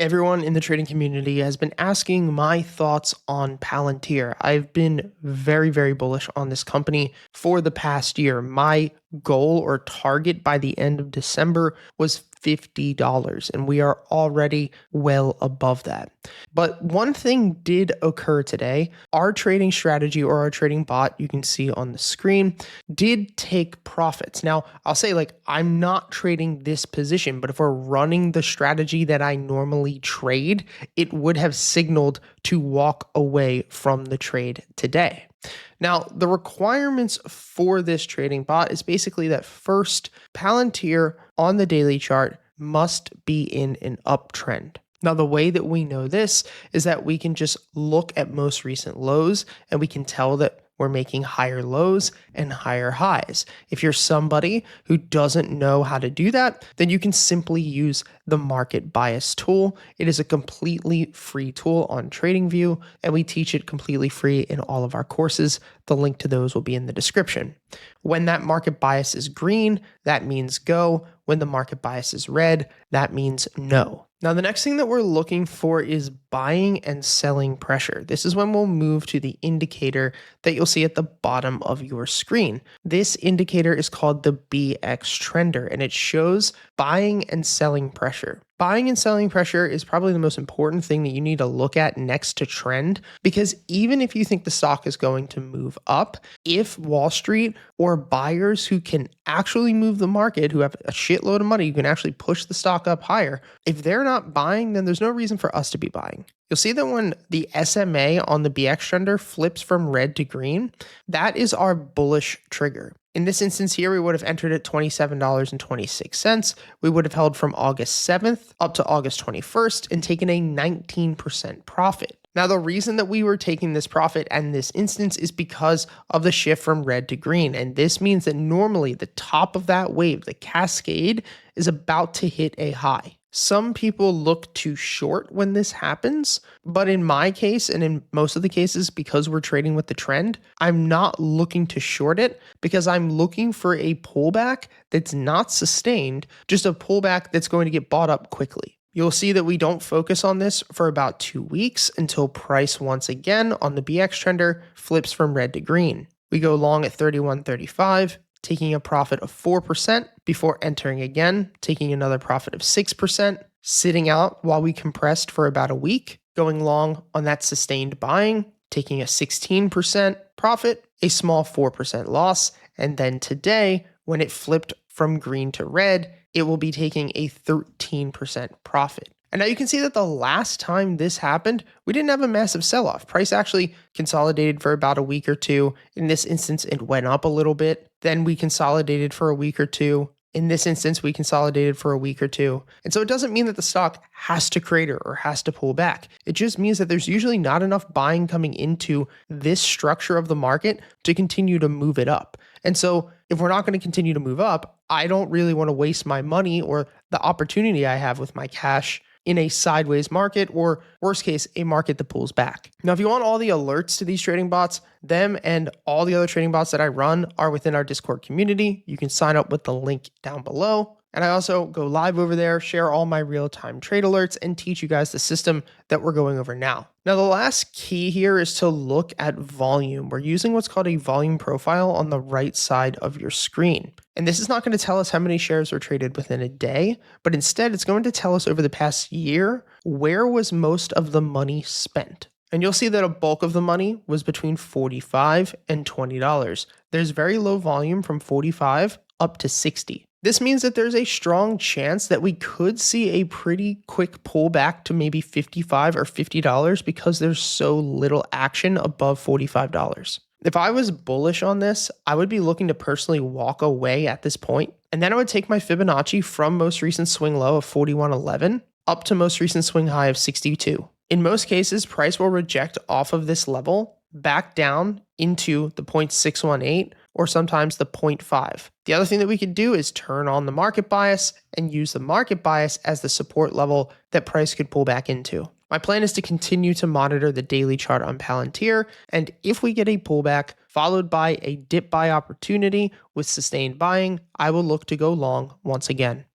Everyone in the trading community has been asking my thoughts on Palantir. I've been very, very bullish on this company for the past year. My goal or target by the end of December was $50, and we are already well above that. But one thing did occur today. Our trading strategy or our trading bot, you can see on the screen, did take profits. Now, I'll say I'm not trading this position, but if we're running the strategy that I normally trade, it would have signaled to walk away from the trade today. Now, the requirements for this trading bot is basically that first, Palantir on the daily chart must be in an uptrend. Now, the way that we know this is that we can just look at most recent lows and we can tell that we're making higher lows and higher highs. If you're somebody who doesn't know how to do that, then you can simply use the market bias tool. It is a completely free tool on TradingView, and we teach it completely free in all of our courses. The link to those will be in the description. When that market bias is green, that means go. When the market bias is red, that means no. Now, the next thing that we're looking for is buying and selling pressure. This is when we'll move to the indicator that you'll see at the bottom of your screen. This indicator is called the BX Trender, and it shows buying and selling pressure. Buying and selling pressure is probably the most important thing that you need to look at next to trend, because even if you think the stock is going to move up, if Wall Street or buyers who can actually move the market, who have a shitload of money, who can actually push the stock up higher, if they're not buying, then there's no reason for us to be buying. You'll see that when the SMA on the BX Trender flips from red to green, that is our bullish trigger. In this instance here, we would have entered at $27.26. We would have held from August 7th up to August 21st and taken a 19% profit. Now, the reason that we were taking this profit in this instance is because of the shift from red to green. And this means that normally the top of that wave, the cascade, is about to hit a high. Some people look to short when this happens, but in my case, and in most of the cases, because we're trading with the trend, I'm not looking to short it because I'm looking for a pullback that's not sustained, just a pullback that's going to get bought up quickly. You'll see that we don't focus on this for about 2 weeks until price once again on the BX Trender flips from red to green. We go long at 31.35. Taking a profit of 4% before entering again, taking another profit of 6%, sitting out while we compressed for about a week, going long on that sustained buying, taking a 16% profit, a small 4% loss, and then today, when it flipped from green to red, it will be taking a 13% profit. And now you can see that the last time this happened, we didn't have a massive sell-off. Price actually consolidated for about a week or two. In this instance, it went up a little bit. Then we consolidated for a week or two. In this instance, we consolidated for a week or two. And so it doesn't mean that the stock has to crater or has to pull back. It just means that there's usually not enough buying coming into this structure of the market to continue to move it up. And so if we're not going to continue to move up, I don't really want to waste my money or the opportunity I have with my cash in a sideways market, or worst case, a market that pulls back. Now, if you want all the alerts to these trading bots, them and all the other trading bots that I run are within our Discord community. You can sign up with the link down below. And I also go live over there, share all my real-time trade alerts, and teach you guys the system that we're going over now. Now, the last key here is to look at volume. We're using what's called a volume profile on the right side of your screen. And this is not going to tell us how many shares were traded within a day, but instead it's going to tell us over the past year, where was most of the money spent? And you'll see that a bulk of the money was between $45 and $20. There's very low volume from 45 up to 60. This means that there's a strong chance that we could see a pretty quick pullback to maybe $55 or $50 because there's so little action above $45. If I was bullish on this, I would be looking to personally walk away at this point, and then I would take my Fibonacci from most recent swing low of 41.11 up to most recent swing high of 62. In most cases, price will reject off of this level back down into the 0.618 or sometimes the 0.5. The other thing that we could do is turn on the market bias and use the market bias as the support level that price could pull back into. My plan is to continue to monitor the daily chart on Palantir, and if we get a pullback followed by a dip buy opportunity with sustained buying, I will look to go long once again.